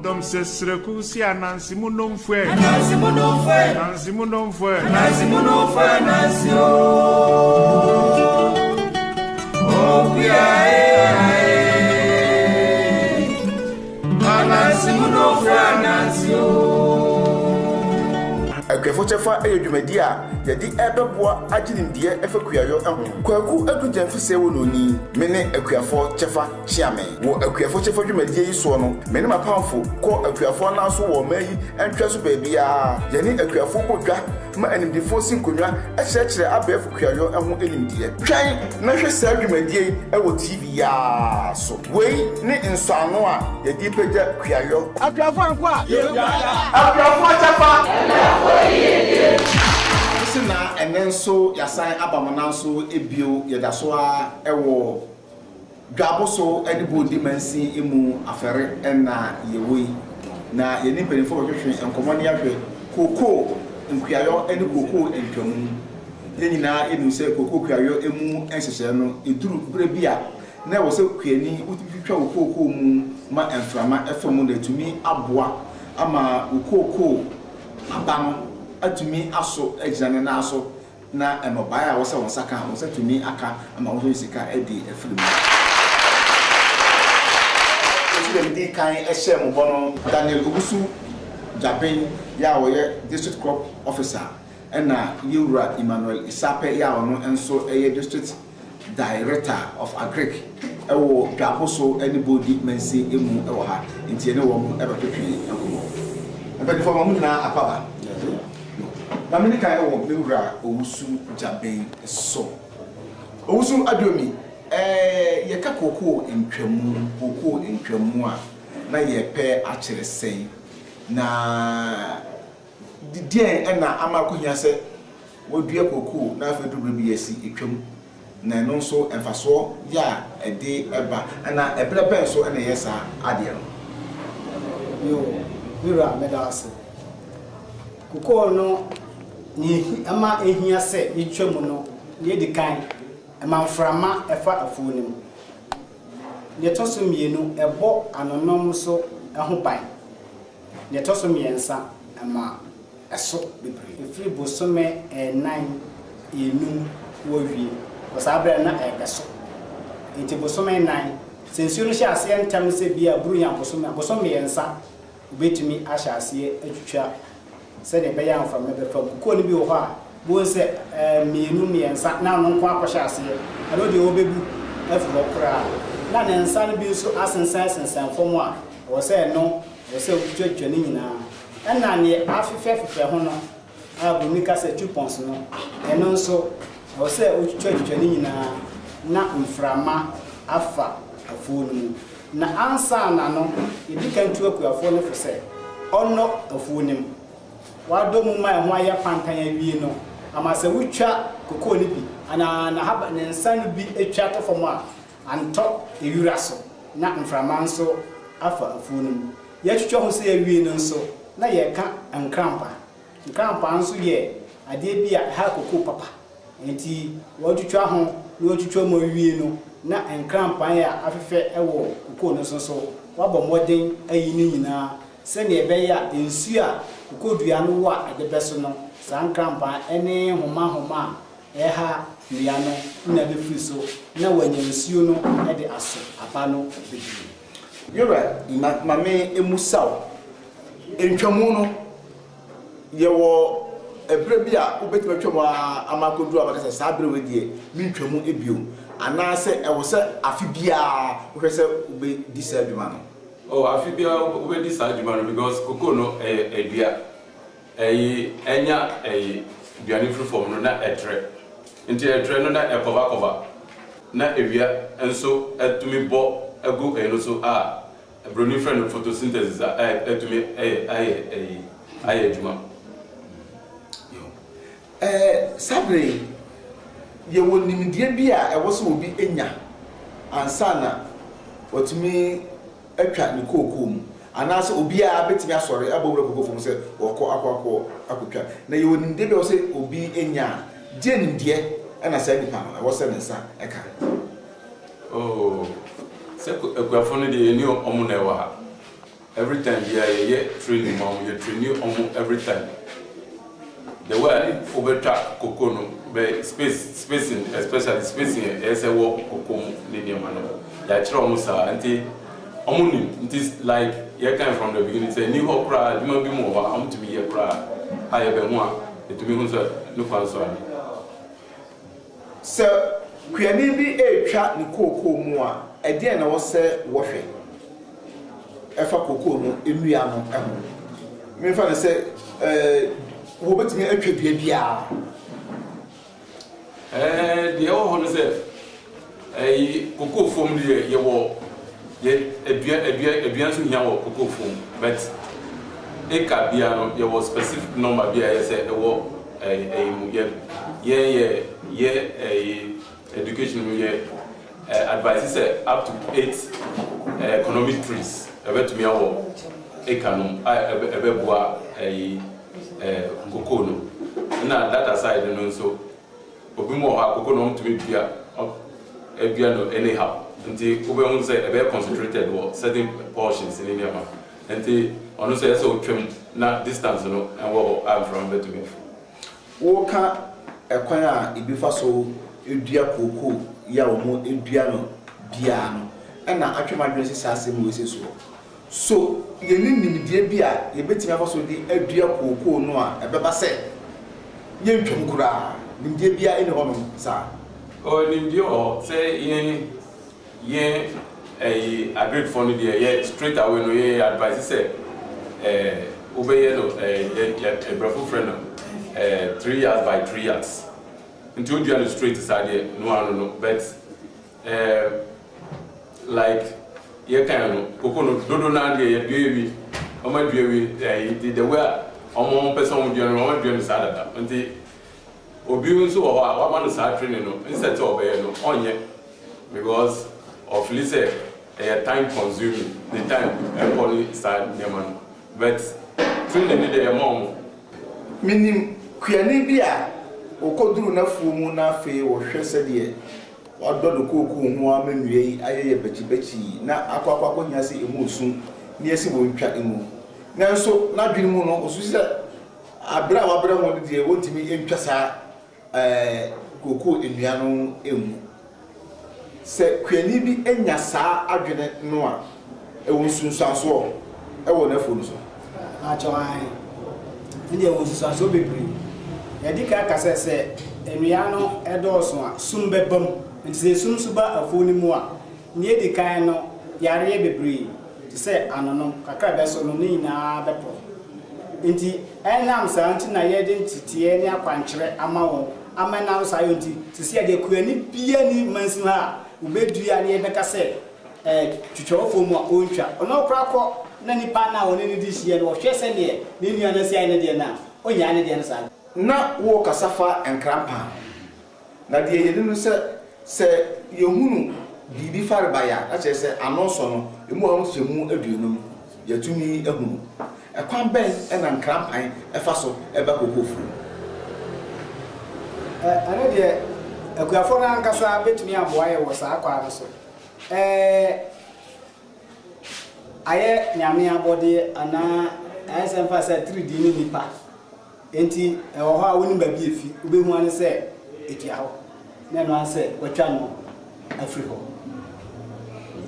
Dom se sreku si anansi mu no mfue. Anansi mu no mfue. Anansi mu no mfue. Anansi mu no mfue anansi o. Oh anansi mu no mfue anansi o. Akwefo chefa eyedwumadi a yedi ebeboa aginindie efekuayo kwaku adugyanfise wo noni mene akwafo chefa chiame wo akwafo chefa dwumadi yi so no mene mapamfo ko akwafo na so wo mayi entwa so baabia yeni akwafo bodwa ma animdifo sinkonwa akyerɛkyerɛ abɛfo kuayo ho animdie twan na hwɛ saa dwumadi yi ewo TV ya so wei ne nsano a yedi pagya kuayo Akwafo anko a akwafo chefa Sina enenso yasan abamonanso ebio yedaso a ewo dwaboso edibodi mansi emu afere na yewe na yeni penifo hwehwe enkomoni ahwe koko nkuayo eni koko entwamu yenyina enu se koko kuayo emu enhyehyɛ no eduru brebia na ewo se kuani utitwa koko mu ma enframa efemu na etumi aboa ama koko abano atumi aso ejane na aso na enobaya wo se won saka wo se tumi aka ama wo sika edi afiri mu oti dem kan ehye mo bono Daniel Ogusu Jaben ya wo ye district crop officer na Yura Emmanuel Isape ya wo no enso eye district director of agric ewo dwaboso anybody mensi emu ewo ha ntie ne wo mu ebetwetwe enkomo ebedi fo mo na apaba Dominica ewo Yura Owusu Jaben so Owusu adomi yeka koko ntwamu a na yepe akyere sen na didien na amakohia se wodua koko na afa dubre bi yesi etwam na no so emfaso ya ede eba na ebrebe so na yesa ade no yo Yura medase koko no ni ama ehia se etwam no ye di kan emanframa efa afuonim ye toso mienu ebo anonom so eho ban ye toso miensa ama eso bebre efiri bosome 9 enu wowie osabre na ebeso enti bosome 9 sensu no hya ase entam se bia buru ya bosome miensa obetumi ahya ase atwitwa se de be ya amframa befa ko ni bi wo ha bo se mienu miensa na no nko akohya ase ado de obebu afuro kra na ne nsa no bi so asensan fom a wo se no wo se twatwa ni nyina na ne afefefefe ho no abumika se 2 pounds no eno nso wo se twatwa ni nyina na mframa afa afuo no na ansa na no ibika ntu akuafo no fo se ono afuo nim wadomu ma ho aya pantan awie no amase wutwa koko ni bi ana na haba ne nsa no bi etwa to fom a anto ewura so na mframa nso afa afuo no ye twitwa ho se awie no nso na ye ka nkrampa nso ye ade bi a ha koko papa enti wotwitwa ho na wotwitwa mo awie no na nkrampa ya afefe ewo koko no so wabɔ moden ayi ni nyina se ne ebe ya ensu a koko dua no wa ade beso no san krampa ene homa ha dua no na be firi so na wanya ensuo no ede aso apa no bediri Yura mame emusaw entwamu no yewo ebre bi a obetima twam amakodu abakasa sabre wedie mentwamu ebio ana se ewo se afi bia wo se obe disaduma no oh afi bia obe disaduma no because koko no edua enya duane free form no na etre nti etre no na cover na ewia enso etumi bo egu eno so broni friend photosynthesis etumi aye adwuma sabre ye wonimdie bi a ewo so obi enya ansana otumi atwa ne kokoo mu anase obi a betimi asore abowura kokoo fom se wokọ akotwa na ye wonimdie bi o se obi enya die nimdie na sa nipa no ewo se ne nsa eka oh se ekuafo no de eni omo na ewa ha every time yeah training mom you train every time the way over track cocoa no be spacing especially spacing is a work cocoa linear man ya chiro mo sa anti omuni it is like you came from the beginning say new okra you be more am to be here kra aye be ho a to be hu so no kwan so ani so kwiani bi etwa ne cocoa mu a e de na wo se wo hwe efa cocoa no enua no eho me fa na se wo betimi atwa bia bia the whole say cocoa form the ye wo ye edua so hia wo cocoa form but e ka bia no ye wo specific number bia ye say e wo ye education ye advice say up to 8 economic trees about me awo ekanum ebe boa cocoa no na that aside no so obi mo ha cocoa no to be bia no anyhow nti obi won say ebe concentrated wo certain portions in India nti ono say so twem na distance no and wo am from better to me wo ka ekwan a ibi fa so edua cocoa ya wo mo edua no bia no na atwema dwen sisase mo wese so ye nimdie bia ye betimi afa so di edua cocoa no a ebeba se ye ntwem kura nimdie bia ene ho no sa o nimdie o say ye agreed for no ye straight away no ye advice say obey no a brother friend 3 years by 3 years until you are straight side no but like ye kan no cocoa no dodo na de ye duewi o ma duewi the way omo person duewi no ma duewi sa dada nti obi nso wo ha wa ma no sa training no instead to obey no onye because of lise time consuming the time only start neman but training need the mom minim kwiani bia okoduru na fumu na fe wo hwese de ododo koku ho amanwie ayeye bachi na akwakwa nya se emusu ne esi wo ntwa emu nanso na dwene mu no osu se abra wabra ho de wontimi entwa sa koku enua no emu se kwiani bi enya sa adwene no a ewo sunsanso ewo na fonu so achawai ndi ewo sunsanso bebre yadika kase se enua no edoso a sum bebam nti sum suba afoni mu a ne dikan no yare bebre ti se anono kakra beso no ni na bepo nti enam sa nti na yede ntitie ne akwankyere ama wo amana so ayo nti ti se de kuani bia ni mansin ha ubedua ne beka se twitwofo mu a ontwa ono krakọ na nipa na woni ni di hie no hwese ne ne nua na si ayi ne de na onya ne de na sa na wo kasafa enkrampa na de yede no se yehunu bibi faribaya a che se anoso no emu a wo mu aduonum yatumi ehunu ekwan ben na enkrampan efa so eba kokofu ana de akuafo na nkasa betumi aboa ye wo sa akwa no so aye nyame abode ana asemfa sa 3D ni nipa enti ho ha woni ba bi efi obehu ane se etia ho na no anse watwa no afri ho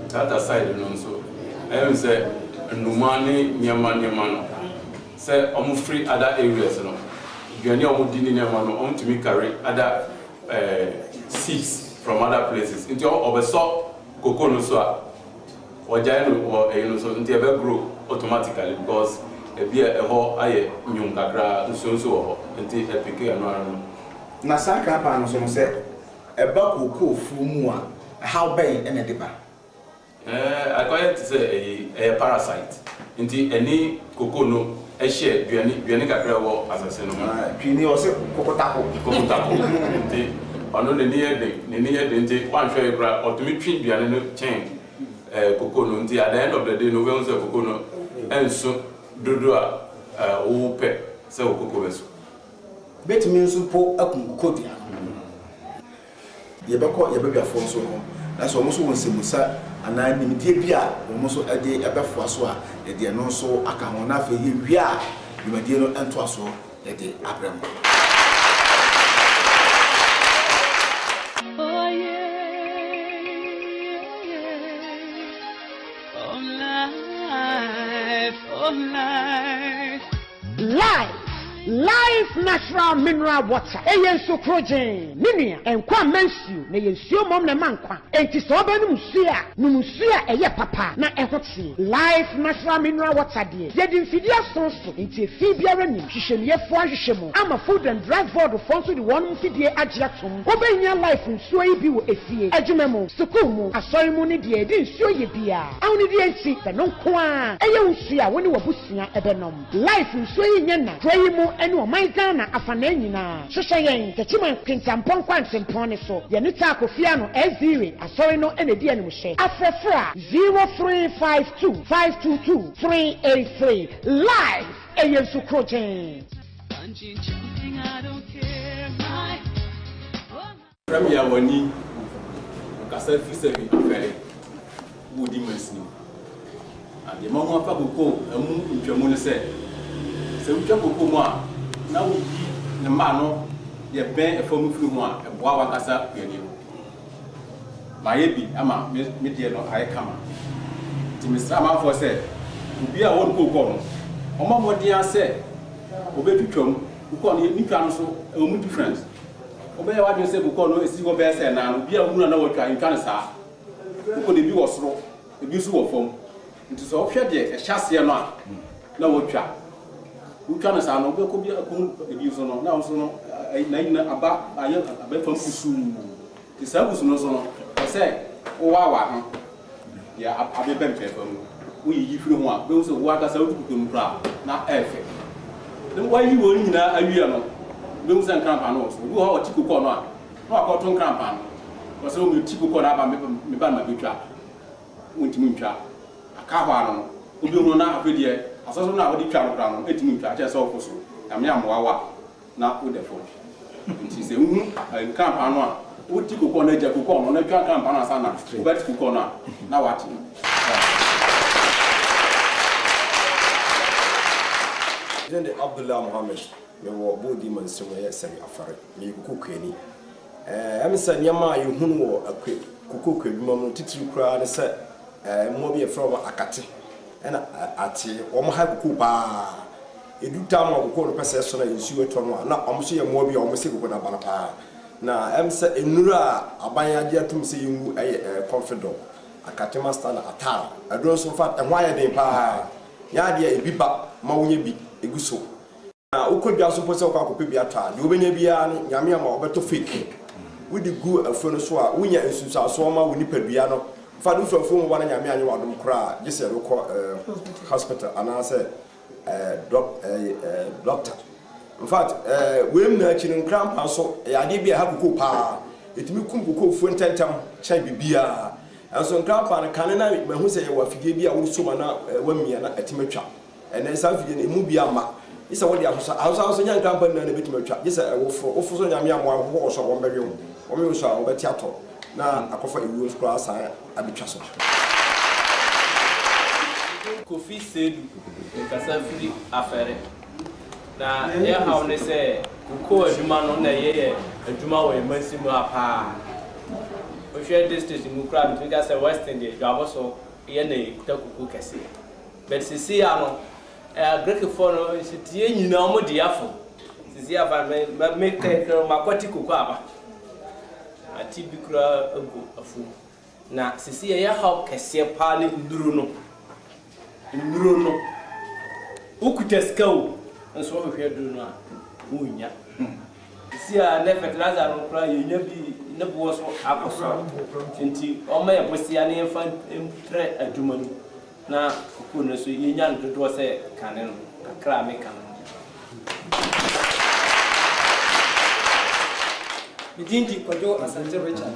that aside no so say numani nyama no say omo free other areas no duane omo di ni nyama no omo to me carry other seeds from other places into obeso cocoa no so a wajai no so into ebe grow automatically because ebia eho aye nyum kakra nso ho into epike anu na sakra pa no so se eba cocoa fu mu a how bay ene de ba according to say a parasite into any cocoa no e share duane kakra wo asase no twini o se kokotako nti ono ne niye de nti wan hwe kra otumi twi duane no chen cocoa no nti at the end of the day no we on say cocoa no enso dodo a wo pe se cocoa beso betumi nso po akun cocoa ye beko ye bebia fo so that's almost one semusa and I mean dear almost a day ever for so a dear no so I can one for you we are you may dear and to us so that the Abraham. Oh yeah, life natural mineral water eyen so protein minia enkwa mansu na yensuo mom na mankwa enti so obanum sua numsua eye papa na ehoti life natural mineral water de yedin fidia sonso enti efi biara nim hwehwemyefo ahwehwemo ama food and drug board fonso de wonum fidie agiatom obenya life nsuo yi bi wo efie adwumemu sukuu mu asori mu ne de edi nsuo ye bia awni de enti be no nkoa eye nsuo a woni wabusia ebenom life nsuo yi nya na kroyi mu ene o man Ghana afana nyina hwehweyen techiman kwintampon kwantempon ne so ye ne ta kofia no ezire asori no ene di ene hwe afrefra 0352522383 live eyensu protein Premier wani kasa fisemi afere wudi masini ade mo ho afa koko amu ntwamu ne se utwa koko mu a na wo yi ne ma no ye ben efom firi mu a eboa wakasa kwani ma ye bi ama me die no aye kama ti misra ma fo se obi a won koko no omo modi ase obetwitwam koko no ni twa no so e mu difference obe ya wadwe se koko no esi go be se na obi a wunu na watwa ntwa ne sa koko ne bi wo soro ebi su wo fom nti so hwe de e hyase no a na watwa utwa na sa no be ko bi akon ebi so no na so no na aba aye aba fam kusu ti sa kusu no so no se o wa ho ya abe bem fe fam wo yi firi ho a be so wo aka sa utukuku mu pra na efe dem wa yi wo nyina awia no be mu san krampa no so wo ho tikuko no a no akoto krampa no wo so mu tikuko na aba me ba ma betwa wontimu ntwa aka ho no obi hu na afedie asoso na wodi twa no kra no etimi ntwa che so ofoso am ya moawa na wo defo nti se hu krampa no a wo tikuko na ja kuko no na twa krampa no sana wo ba tikuko no na wati Jende Abdullah Muhammad me wo bodi man se wo yesari afare me kukwani emsa nyama yehunu wo akwe kukweduma mu titiri kura ne se mo bi e from akate ena ate wo mo ha kupa eduta mo ko no pese so na nsuo to no na o mo so ye mo bi o mo se kuko na bana pa na emsa enura abanya dia tum se yemu confident akate master na atara adro so fa e ho aye den pa ya dia ebiba ma wonye bi eguso na ukodwa so pose kwa kope bi ata de obenya bia no nyame ama obeto fake wudi gu afono so a wonya ensusa so ma woni padua no fa do so mo wana nyame anyi wadom kra gese ro ko hospital ana se doctor in fact we na chirin cramp so ya de bia ha kuko pa etimi kum kuko fu ententam chai bibia anso cramp na kanena me hu se ye wa fidie bia wo so ma na wamia na atimatwa ene sa fidie na emu bia ma isa wodi ahosa nya cramp na na betimatwa gese wo so nyame amwa ho so wo mbedwe wo me so wo beti ato na akofa ewu skra asa abetwa so Kofi Sedu nkasa firi afere na ye hawo ne se kuko adwuma no na ye adwuma wo emasimu apa o share district mu kra bi ka se western de dwabo so ye na ekuta kuko kese but sisi ya no Greek for no sitie nyina o mo de afo sisi ava me kekere makoti kuko aba ati bi kra ego afu na sisi ye hawo kese pa ne nduru no ukuteskau nso wo hwe duru no a wonya si a ne fertilizer no kra yenya bi ne bo so akoso nti o ma ye bosia ne fa entre adwuma no na kuku no so yenya no dodo se kane no kakra me kan Midinji kojo asante Richard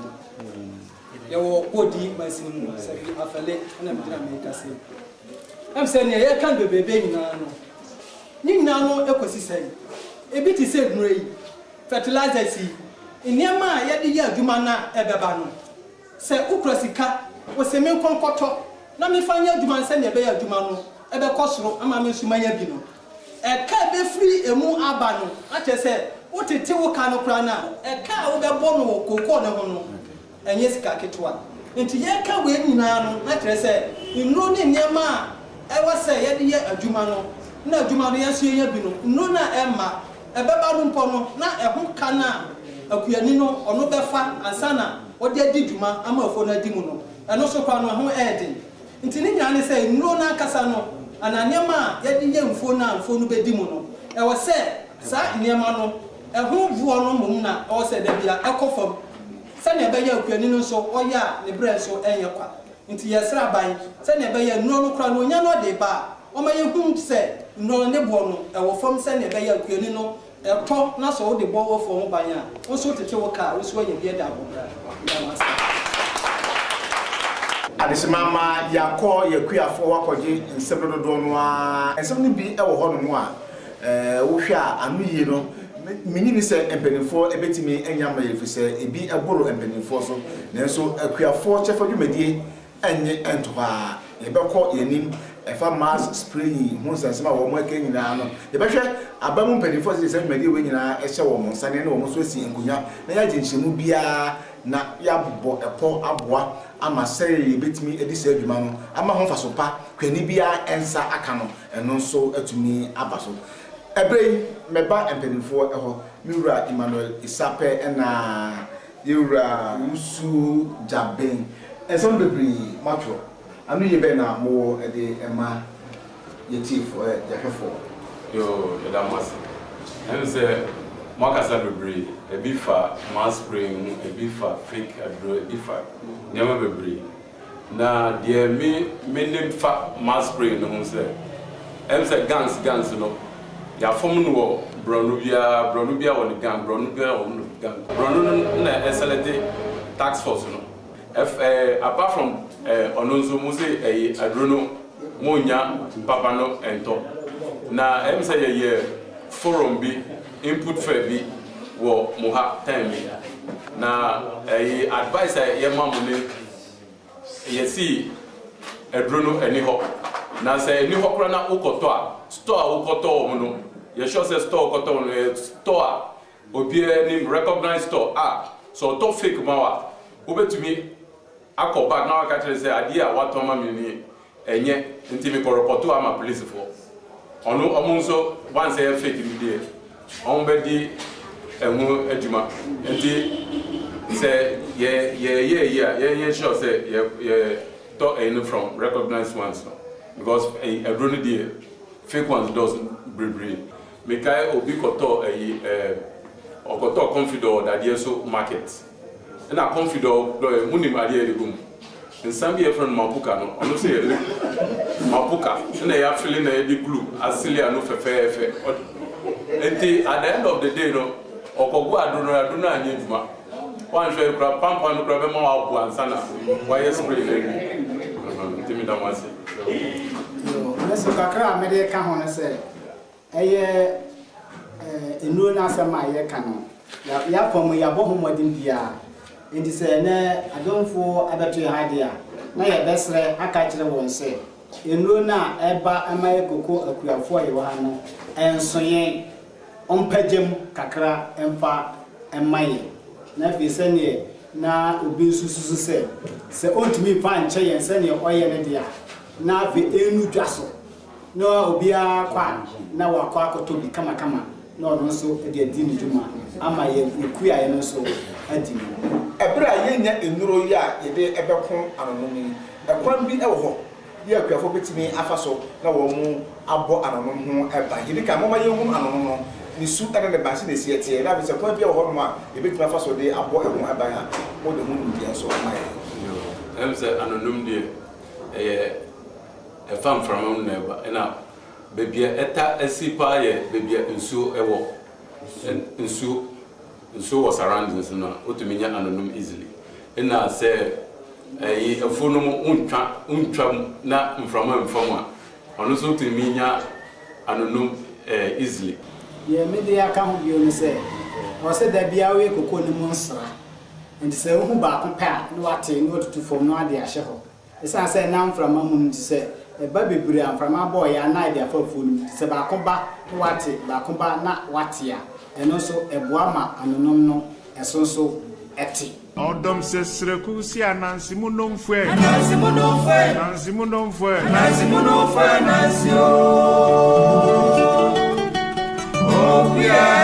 yawo kodi masimu sabi afale na midina me kase am say ne ya kan bebebe nyina no ekosi say ebi ti say nure yi fertilizer si eniama ya de ya adwuma na ebeba no se ukura sika wo se me konkoto na me fanya adwuma nse ne be ya adwuma no e be kosoro ama me sumanya bi no e ka be free emu aba no a che se wo tete wo ka no kura na e ka wo be bo no kokko ne ho no enye sika ketwa nti ye ka we nyina no na che se nnuro ne niema e wa se ye de ye adwuma no na adwuma no ye so ye bi no nnuro na emma e be ba no mpo no na e ho ka na akuyani no ono be fa ansana odi adi dwuma ama afo na di mu no eno so kwa no ho edi nti ni nyane se nnuro na kasa no ananiema ye de ye mfo no be di mu no e wo se sa niema no e ho vuo no mum na o se da bia ekofam se na be ye akuyani no so oya ne bre so enye kwa nti ye sra ban se na be ye nnuro no kra no nya no de ba o ma ye hu se nnuro ne bo no e wo fam se na be ye akuyani no to na so de bo wo fo ho ban a wo so tete wo ka wo so ye bia da bo adesimama yakọ yakuafo wakoje nsebro dodo no a ensem ni bi e wo ho no mu a wo hwe a anu yi no minyi ni se empenifo ebetimi enya ma yefi se ebi eboro empenifo so nanso akuafo chefa dwumadie enye ento ha yebekọ yanim efa mass spraying ho sensema wo mo aka nyina no yebehwe abamu empenifo se dwumadie we nyina ehye wo mo nsane na wo mo so si enkunya na ya jinhyemu bia na ya bo epo aboa ama sey betimi edisa adwuma no ama ho faso pa kwani bia ensa aka no eno nso atumi abaso ebrei meba empenifo eho miwura Emmanuel Isape na yura Usu Jaben enso bebri matro anu yebe na mo ede ema yetifo yahwefo yo edamas ense Makasa bebri ebifa mass spring ebifa fake adro ebifa nyama bebri na de me nem fa mass spring no se emse guns no ya fom no bronu bia wo the gang bronu bia wo no gang bronu na SLT tax force no apart from ononzo mo say adro no mo nya papa no ento na emse ye forum bi input fair bi wo moha time na advice ye mamune ye si edrono eni ho na say eni ho kra na ukoto a store ukoto mo no ye sure say store ukoto no store obi ni recognized store so to fake mawa obetumi akoba na waka tell say ade a wato ma me ni enye nti me ko report ama police for ono omunso once say fake me dey on be di emu adwuma nti say ye sure say ye to any from recognized ones no because every day fake ones doesn't breed me kai obi koto okoto confidor that dey so market na confidor do munim ade egum nsam ye friend mapuka no ono say mapuka na ya feel na di glue asili anu fefe enti at the end of the day no okogu adunu anye djuma wan hwe kra pampa no kra be ma wa bu ansana wa yes spray le ntimi da wase yo neso kakra me de ka ho ne se eye enu na asema ye ka no ya pom ya bo homodin bia enti se ne adonfo abeto ha dia na ye besre aka kire won se enu na eba amaye koko akuafo ye wa no enso yen ompajem kakra emfa emaye na fi sene na obi sususu se ontumi fa nche yen sene oye ne dia na fi enu dwaso no obi akwa na wakwa akotobi kama na ono so e de adi ni dwuma ama ye ekuya ye no so adi ebra yenya enuro ya ye de ebekon anonomi ekwan bi e wo ho ye akuafo betimi afaso na wo mu abo anonom ho eba yidika moma ye hu anonom no ni su ene ne baasi na sietie na bi se kwa bia ho no a ebetimi afaso de abo e ho eba ya wo de hu ndi enso ama ye yo emse anonom de fam from na eba na bebia eta asipa ye bebia nsu ewo nsu was surroundings na otuminya anonom easily na say efonum untwa na mframa ono so otuminya anonom easily ye media ka ho bio ne se o se da bia we kokko ni mu nsra nti sɛ wohu baako pɛ a na wate na watutu fam na ade ahyɛ hɔ ɛsan sɛ na mframa mu nti sɛ ɛba bebree a mframa bɔɔ yɛ ana ade afa afuo no mu sɛ baako ba na wate baako ba na wate a ɛno nso ɛboa ma anonom no ɛso nso ɛte Odom se sreku si anansi munomfwe. Anansi munomfwe. Anansi munomfwe. Anansi munomfwe. Anansi o. Oh, yeah.